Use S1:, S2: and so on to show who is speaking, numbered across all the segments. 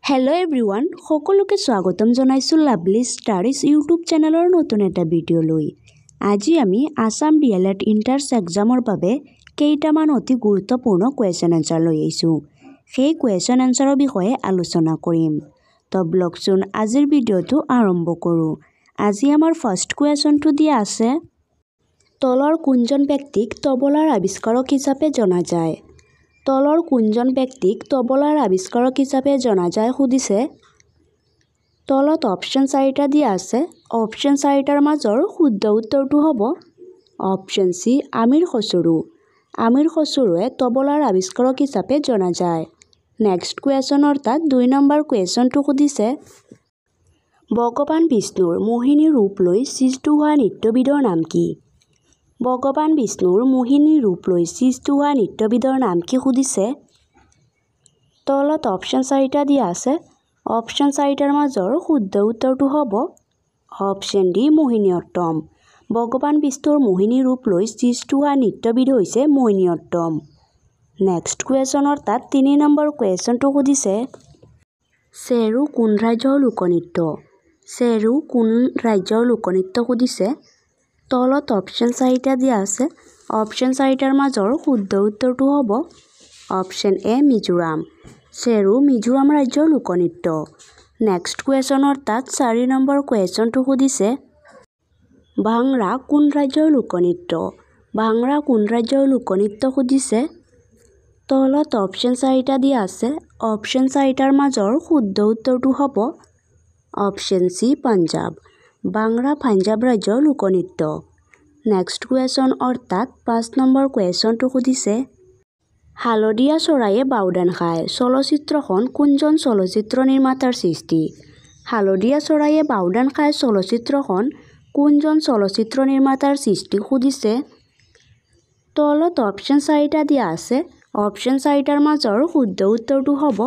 S1: Hello' everyone, সকলোকে স্বাগতম জনাইছোঁ লাভলি ষ্টাডিজ ইউটিউব চেনেলৰ নতুন এটা ভিডিঅ'লৈ। আজি আমি আসাম ডিএলএড ইণ্টাৰ্ছ এক্সামৰ বাবে কেইটামান অতি গুৰুত্বপূৰ্ণ কুৱেশ্যন এনচাৰ লৈ আহিছোঁ। সেই কুৱেশ্যন এনচাৰৰ বিষয়ে আলোচনা কৰিম। তো ব্লগচোন আজিৰ ভিডিঅ'টো আৰম্ভ কৰোঁ। আজি আমাৰ ফাৰ্ষ্ট কুৱেশ্যনটো দিয়া আছে, তলৰ কোনজন ব্যক্তিক তবলাৰ আৱিষ্কাৰক হিচাপে জনা যায়? তলৰ কোনজন ব্যক্তিক তবলাৰ আৱিষ্কাৰক হিচাপে জনা যায় সুধিছে। তলত অপশ্যন 4টা দিয়া আছে। অপশ্যন 4টাৰ মাজৰ শুদ্ধ উত্তৰটো হ'ব অপশ্যন চি, আমিৰ খসৰু। আমিৰ খসৰুৱে তবলাৰ আৱিষ্কাৰক হিচাপে জনা যায়। নেক্সট কুৱেশ্যন অৰ্থাৎ 2 নম্বৰ কুৱেশ্যনটো সুধিছে, ভগৱান বিষ্ণুৰ মোহিনী ৰূপ লৈ সৃষ্ট হোৱা নৃত্যবিধৰ নাম কি? ভগৱান বিষ্ণুৰ মোহিনী ৰূপ লৈ সৃষ্ট হোৱা নৃত্যবিধৰ নাম কি সুধিছে। তলত অপশ্যন 4টা দিয়া আছে। অপশ্যন 4টাৰ মাজৰ শুদ্ধ উত্তৰটো হ'ব অপশ্যন ডি, মোহিনীঅট্টম। ভগৱান বিষ্ণুৰ মোহিনী ৰূপ লৈ সৃষ্ট হোৱা নৃত্যবিধ হৈছে মোহিনীঅট্টম। নেক্সট কুৱেশ্যন অৰ্থাৎ 3 নম্বৰ কুৱেশ্যনটো সুধিছে, চেৰু কোন ৰাজ্যৰ লোকনৃত্য? চেৰু কোন ৰাজ্যৰ লোকনৃত্য সুধিছে। তলত অপশ্যন 4টা দিয়া আছে। অপশ্যন 4টাৰ মাজৰ শুদ্ধ উত্তৰটো হ'ব অপশ্যন এ, মিজোৰাম। চেৰু মিজোৰাম ৰাজ্যৰ লোকনৃত্য। নেক্সট কুৱেশ্যন অৰ্থাৎ 4 নম্বৰ কুৱেশ্যনটো সুধিছে, ভাংৰা কোন ৰাজ্যৰ লোকনৃত্য? ভাংৰা কোন ৰাজ্যৰ লোকনৃত্য সুধিছে। তলত অপশ্যন 4টা দিয়া আছে। অপশ্যন 4টাৰ মাজৰ শুদ্ধ উত্তৰটো হ'ব অপশ্যন চি, পাঞ্জাৱ। ভাংৰা পাঞ্জাৱ ৰাজ্যৰ লোকনৃত্য। নেক্সট কুৱেশ্যন অৰ্থাৎ 5 নম্বৰ কুৱেশ্যনটো সুধিছে, হালধীয়া চৰায়ে বাওদান খায় চলচ্চিত্ৰখন কোনজন চলচ্চিত্ৰ নিৰ্মাতাৰ সৃষ্টি? হালধীয়া চৰায়ে বাওদান খায় চলচ্চিত্ৰখন কোনজন চলচ্চিত্ৰ নিৰ্মাতাৰ সৃষ্টি সুধিছে। তলত অপশ্যন 4টা দিয়া আছে। অপশ্যন 4টাৰ মাজৰ শুদ্ধ উত্তৰটো হ'ব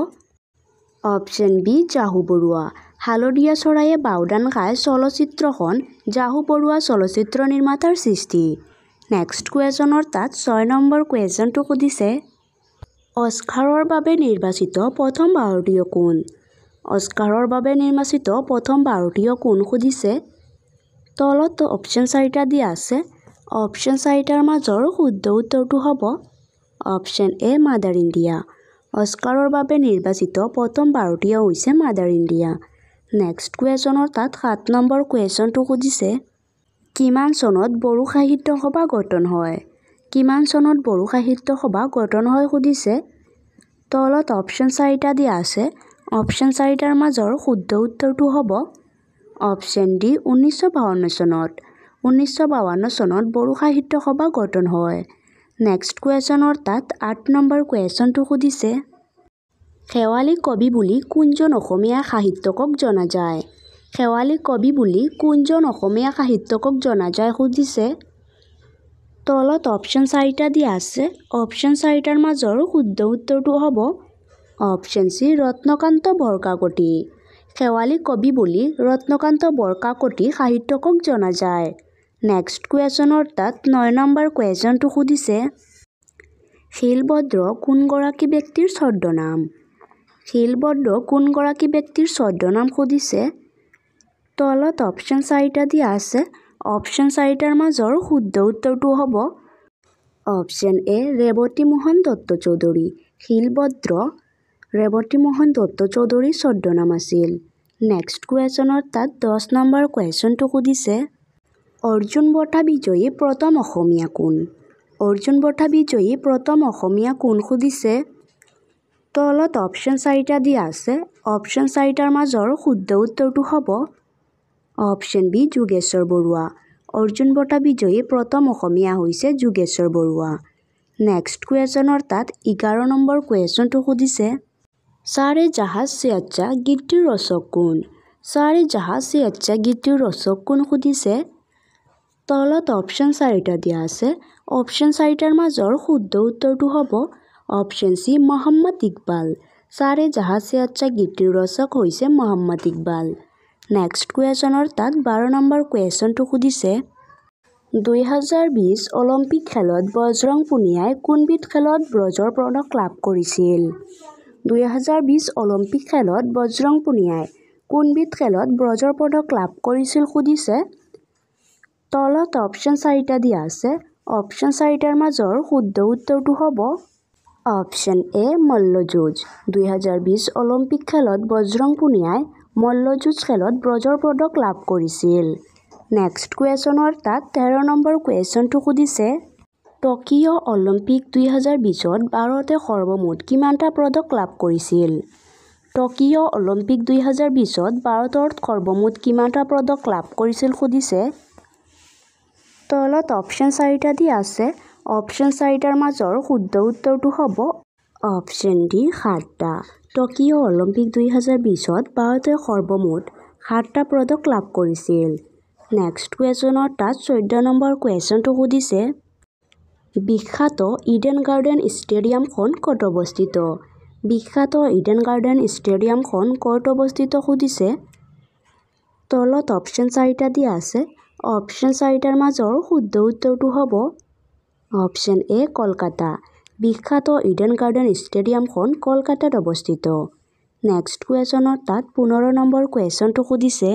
S1: অপশ্যন বি, জাহু বৰুৱা। হালধীয়া চৰায়ে বাওদান খায় চলচ্চিত্ৰখন জাহু বৰুৱা চলচ্চিত্ৰ নিৰ্মাতাৰ সৃষ্টি। নেক্সট কুৱেশ্যন অৰ্থাৎ 6 নম্বৰ কুৱেশ্যনটো সুধিছে, অস্কাৰৰ বাবে নিৰ্বাচিত প্ৰথম ভাৰতীয় কোন? অস্কাৰৰ বাবে নিৰ্বাচিত প্ৰথম ভাৰতীয় কোন সুধিছে। তলত অপশ্যন 4টা দিয়া আছে। অপশ্যন 4টাৰ মাজৰ শুদ্ধ উত্তৰটো হ'ব অপশ্যন এ, মাদাৰ ইণ্ডিয়া। অস্কাৰৰ বাবে নিৰ্বাচিত প্ৰথম ভাৰতীয় হৈছে মাদাৰ ইণ্ডিয়া। নেক্সট কুৱেশ্যন অৰ্থাৎ 7 নম্বৰ কুৱেশ্যনটো সুধিছে, কিমান চনত বড়ো সাহিত্য সভা গঠন হয়? কিমান চনত বড়ো সাহিত্য সভা গঠন হয় সুধিছে। তলত অপশ্যন 4টা দিয়া আছে। অপশ্যন 4টাৰ মাজৰ শুদ্ধ উত্তৰটো হ'ব অপশ্যন ডি, 1952 চনত। 1952 চনত বড়ো সাহিত্য সভা গঠন হয়। নেক্সট কুৱেশ্যন অৰ্থাৎ 8 নম্বৰ কুৱেশ্যনটো সুধিছে, শেৱালী কবি বুলি কোনজন অসমীয়া সাহিত্যকক জনা যায়? শেৱালী কবি বুলি কোনজন অসমীয়া সাহিত্যকক জনা যায় সুধিছে। তলত অপশ্যন 4টা দিয়া আছে। অপশ্যন 4টাৰ মাজৰ শুদ্ধ উত্তৰটো হ'ব অপশ্যন চি, ৰত্নকান্ত বৰকাকতি। শেৱালী কবি বুলি ৰত্নকান্ত বৰকাকতি সাহিত্যকক জনা যায়। নেক্সট কুৱেশ্যন অৰ্থাৎ 9 নম্বৰ কুৱেশ্যনটো সুধিছে, শিলভদ্ৰ কোনগৰাকী ব্যক্তিৰ ছদ্মনাম? শিলভদ্ৰ কোনগৰাকী ব্যক্তিৰ ছদ্মনাম সুধিছে। তলত অপশ্যন 4টা দিয়া আছে। অপশ্যন 4টাৰ মাজৰ শুদ্ধ উত্তৰটো হ'ব অপশ্যন এ, ৰেৱতী মোহন দত্ত চৌধুৰী। শিলভদ্ৰ ৰেৱতী মোহন দত্ত চৌধুৰীৰ ছদ্মনাম আছিল। নেক্সট কুৱেশ্যন অৰ্থাৎ 10 নম্বৰ কুৱেশ্যনটো সুধিছে, অৰ্জুন বঁটা বিজয়ী প্ৰথম অসমীয়া কোন? অৰ্জুন বঁটা বিজয়ী প্ৰথম অসমীয়া কোন সুধিছে। তলত অপশ্যন 4টা দিয়া আছে। অপশ্যন 4টাৰ মাজৰ শুদ্ধ উত্তৰটো হ'ব অপশ্যন বি, যোগেশ্বৰ বৰুৱা। অৰ্জুন বঁটা বিজয়ী প্ৰথম অসমীয়া হৈছে যোগেশ্বৰ বৰুৱা। নেক্সট কুৱেশ্যন অৰ্থাৎ 11 নম্বৰ কুৱেশ্যনটো সুধিছে, সাৰে জাহাজ সে আচ্ছা গীতটিৰ ৰচক কোন? সাৰে জাহাজ সে আচ্ছা গীতটিৰ ৰচক কোন সুধিছে। তলত অপশ্যন 4টা দিয়া আছে। অপশ্যন 4টাৰ মাজৰ শুদ্ধ উত্তৰটো হ'ব অপশ্যন চি, মহম্মদ ইকবাল। সাৰে জাহাজ সে আচ্ছা গীতটিৰ ৰচক হৈছে মহম্মদ ইকবাল। নেক্সট কুৱেশ্যন অৰ্থাৎ 12 নম্বৰ কুৱেশ্যনটো সুধিছে, 2020 অলিম্পিক খেলত বজৰং পুনিয়াই কোনবিধ খেলত ব্ৰঞ্জৰ পদক লাভ কৰিছিল? 2020 অলিম্পিক খেলত বজৰং পুনিয়াই কোনবিধ খেলত ব্ৰজৰ পদক লাভ কৰিছিল সুধিছে। তলত অপশ্যন 4টা দিয়া আছে। অপশ্যন 4টাৰ মাজৰ শুদ্ধ উত্তৰটো হ'ব অপশ্যন এ মল্লযুঁজ। 2020 অলিম্পিক খেলত বজৰং পুনিয়াই মল্লযুঁজ খেলত ব্ৰজৰ পদক লাভ কৰিছিল। নেক্সট কুৱেশ্যনৰ তাত 13 নম্বৰ কুৱেশ্যনটো সুধিছে। টকিঅ' অলিম্পিক 2020ত ভাৰতে সৰ্বমুঠ কিমানটা পদক লাভ কৰিছিল? টকিঅ' অলিম্পিক 2020ত ভাৰতৰ সৰ্বমুঠ কিমানটা পদক লাভ কৰিছিল সুধিছে। তলত অপশ্যন 4টা দিয়া আছে। অপশ্যন 4টাৰ মাজৰ শুদ্ধ উত্তৰটো হ'ব অপশ্যন ডি 7টা। টকিঅ' অলিম্পিক 2020ত ভাৰতে সৰ্বমুঠ 7টা পদক লাভ কৰিছিল। নেক্সট কুৱেশ্যনৰ তাত 14 নম্বৰ কুৱেশ্যনটো সুধিছে। বিখ্যাত ইডেন গাৰ্ডেন ষ্টেডিয়ামখন ক'ত অৱস্থিত? বিখ্যাত ইডেন গাৰ্ডেন ষ্টেডিয়ামখন ক'ত অৱস্থিত সুধিছে। তলত অপশ্যন 4টা দিয়া আছে। অপশ্যন 4টাৰ মাজৰ শুদ্ধ উত্তৰটো হ'ব অপশ্যন এ কলকাতা। বিখ্যাত ইডেন গাৰ্ডেন ষ্টেডিয়ামখন কলকাতাত অৱস্থিত। নেক্সট কুৱেশ্যনৰ তাত 15 নম্বৰ কুৱেশ্যনটো সুধিছে।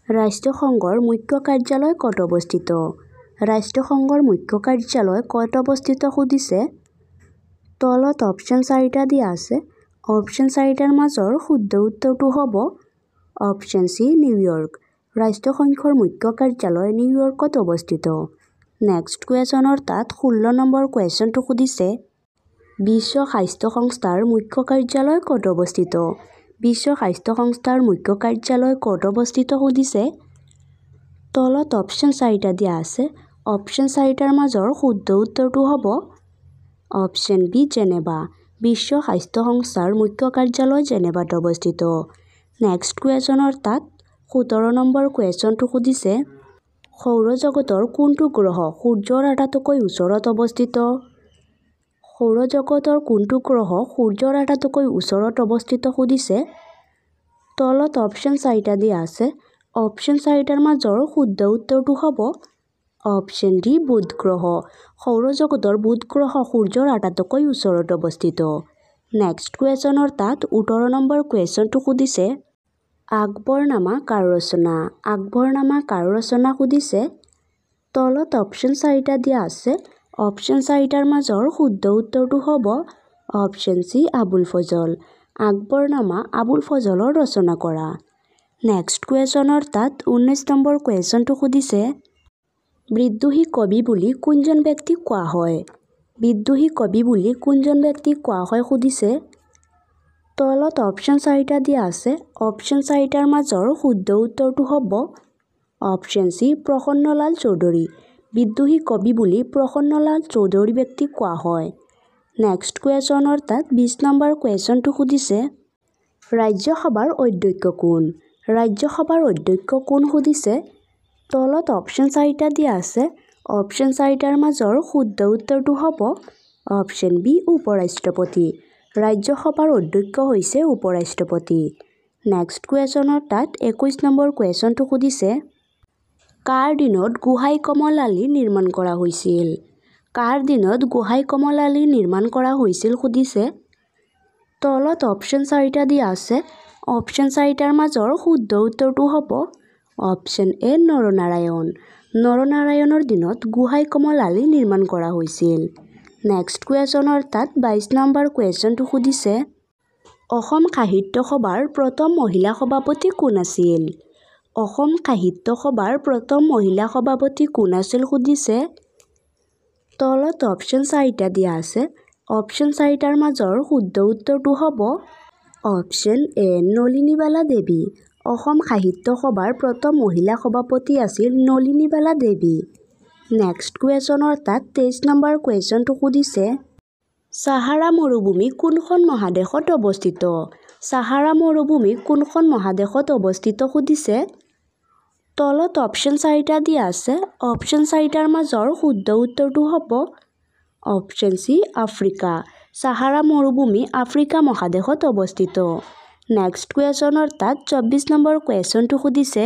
S1: ৰাষ্ট্ৰসংঘৰ মুখ্য কাৰ্যালয় ক'ত অৱস্থিত? ৰাষ্ট্ৰসংঘৰ মুখ্য কাৰ্যালয় ক'ত অৱস্থিত সুধিছে। তলত অপশ্যন 4টা দিয়া আছে। অপশ্যন 4টাৰ মাজৰ শুদ্ধ উত্তৰটো হ'ব অপশ্যন চি নিউয়ৰ্ক। ৰাষ্ট্ৰসংঘৰ মুখ্য কাৰ্যালয় নিউয়ৰ্কত অৱস্থিত। নেক্সট কুৱেশ্যনৰ তাত 16 নম্বৰ কুৱেশ্যনটো সুধিছে। বিশ্ব স্বাস্থ্য সংস্থাৰ মুখ্য কাৰ্যালয় ক'ত অৱস্থিত? বিশ্ব স্বাস্থ্য সংস্থাৰ মুখ্য কাৰ্যালয় ক'ত অৱস্থিত সুধিছে। তলত অপশ্যন 4টা দিয়া আছে। অপশ্যন 4টাৰ মাজৰ শুদ্ধ উত্তৰটো হ'ব অপশ্যন বি জেনেভা। বিশ্ব স্বাস্থ্য সংস্থাৰ মুখ্য কাৰ্যালয় জেনেভাত অৱস্থিত। নেক্সট কুৱেশ্যনৰ তাত 17 নম্বৰ কুৱেশ্যনটো সুধিছে। সৌৰজগতৰ কোনটো গ্ৰহ সূৰ্যৰ আটাইতকৈ ওচৰত অৱস্থিত? সৌৰজগতৰ কোনটো গ্ৰহ সূৰ্যৰ আটাইতকৈ ওচৰত অৱস্থিত সুধিছে। তলত অপশ্যন 4টা দিয়া আছে। অপশ্যন 4টাৰ মাজৰ শুদ্ধ উত্তৰটো হ'ব অপশ্যন ডি বুধ গ্ৰহ। সৌৰজগতৰ বুধ গ্ৰহ সূৰ্যৰ আটাইতকৈ ওচৰত অৱস্থিত। নেক্সট কুৱেশ্যনৰ তাত 18 নম্বৰ কুৱেশ্যনটো সুধিছে। আকবৰনামা কাৰ ৰচনা? আকবৰনামা কাৰ ৰচনা সুধিছে। তলত অপশ্যন 4টা দিয়া আছে। অপশ্যন 4টাৰ মাজৰ শুদ্ধ উত্তৰটো হ'ব অপশ্যন চি আবুল ফজল। আকবৰনামা আবুল ফজলৰ ৰচনা কৰা। নেক্সট কুৱেশ্যনৰ তাত 19 নম্বৰ কুৱেশ্যনটো সুধিছে। বিদ্ৰোহী কবি বুলি কোনজন ব্যক্তিক কোৱা হয়? বিদ্ৰোহী কবি বুলি কোনজন ব্যক্তিক কোৱা হয় সুধিছে। তলত অপশ্যন 4টা দিয়া আছে। অপশ্যন 4টাৰ মাজৰ শুদ্ধ উত্তৰটো হ'ব অপশ্যন চি প্ৰসন্নলাল চৌধুৰী। বিদ্ৰোহী কবি বুলি প্ৰসন্নলাল চৌধুৰী ব্যক্তিক কোৱা হয়। নেক্সট কুৱেশ্যনৰ তাত 20 নম্বৰ কুৱেশ্যনটো সুধিছে। ৰাজ্যসভাৰ অধ্যক্ষ কোন? ৰাজ্যসভাৰ অধ্যক্ষ কোন সুধিছে। তলত অপশ্যন 4টা দিয়া আছে। অপশ্যন 4টাৰ মাজৰ শুদ্ধ উত্তৰটো হ'ব অপশ্যন বি উপ-ৰাষ্ট্ৰপতি। ৰাজ্যসভাৰ অধ্যক্ষ হৈছে উপ-ৰাষ্ট্ৰপতি। নেক্সট কুৱেশ্যনৰ তাত 21 নম্বৰ কুৱেশ্যনটো সুধিছে। কাৰ দিনত গোহাঁই কমল আলি নিৰ্মাণ কৰা হৈছিল? কাৰ দিনত গোহাঁই কমল আলি নিৰ্মাণ কৰা হৈছিল সুধিছে। তলত অপশ্যন 4টা দিয়া আছে। অপশ্যন 4টাৰ মাজৰ শুদ্ধ উত্তৰটো হ'ব অপশ্যন এ নৰনাৰায়ণ। নৰনাৰায়ণৰ দিনত গোহাঁই কমল আলি নিৰ্মাণ কৰা হৈছিল। নেক্সট কুৱেশ্যনৰ তাত 22 নম্বৰ কুৱেশ্যনটো সুধিছে। অসম সাহিত্য সভাৰ প্ৰথম মহিলা সভাপতি কোন আছিল? অসম সাহিত্য সভাৰ প্ৰথম মহিলা সভাপতি কোন আছিল সুধিছে। তলত অপশ্যন 4টা দিয়া আছে। অপশ্যন 4টাৰ মাজৰ শুদ্ধ উত্তৰটো হ'ব অপশ্যন এ নলিনীবালা দেৱী। অসম সাহিত্য সভাৰ প্ৰথম মহিলা সভাপতি আছিল নলিনীবালা দেৱী। নেক্সট কুৱেশ্যনৰ তাত 23 নম্বৰ কুৱেশ্যনটো সুধিছে। ছাহাৰা মৰুভূমি কোনখন মহাদেশত অৱস্থিত? ছাহাৰা মৰুভূমি কোনখন মহাদেশত অৱস্থিত সুধিছে। তলত অপশ্যন 4টা দিয়া আছে। অপশ্যন 4টাৰ মাজৰ শুদ্ধ উত্তৰটো হ'ব অপশ্যন চি আফ্ৰিকা। ছাহাৰা মৰুভূমি আফ্ৰিকা মহাদেশত অৱস্থিত। নেক্সট কুৱেশ্যনৰ তাত 24 নম্বৰ কুৱেশ্যনটো সুধিছে।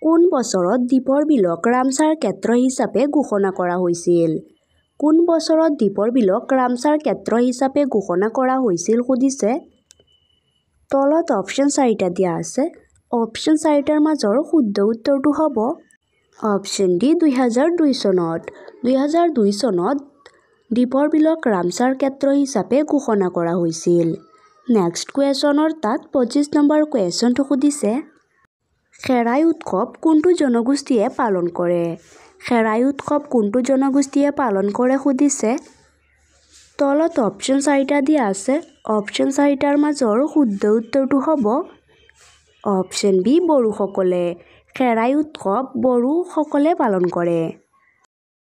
S1: কোন বছৰত দীপৰ বিলক ৰামছাৰ ক্ষেত্ৰ হিচাপে ঘোষণা কৰা হৈছিল? কোন বছৰত দীপৰ বিলক ৰামছাৰ ক্ষেত্ৰ হিচাপে ঘোষণা কৰা হৈছিল সুধিছে। তলত অপশ্যন 4টা দিয়া আছে। অপশ্যন 4টাৰ মাজৰ শুদ্ধ উত্তৰটো হ'ব অপশ্যন ডি 2002 চনত। 2002 চনত দীপৰ বিলক ৰামছাৰ ক্ষেত্ৰ হিচাপে ঘোষণা কৰা হৈছিল। নেক্সট কুৱেশ্যনৰ তাত 25 নম্বৰ কুৱেশ্যনটো সুধিছে। খেৰাই উৎসৱ কোনটো জনগোষ্ঠীয়ে পালন কৰে? খেৰাই উৎসৱ কোনটো জনগোষ্ঠীয়ে পালন কৰে সুধিছে। তলত অপশ্যন 4টা দিয়া আছে। অপশ্যন 4টাৰ মাজৰ শুদ্ধ উত্তৰটো হ'ব অপশ্যন বি বড়োসকলে। খেৰাই উৎসৱ বড়োসকলে পালন কৰে।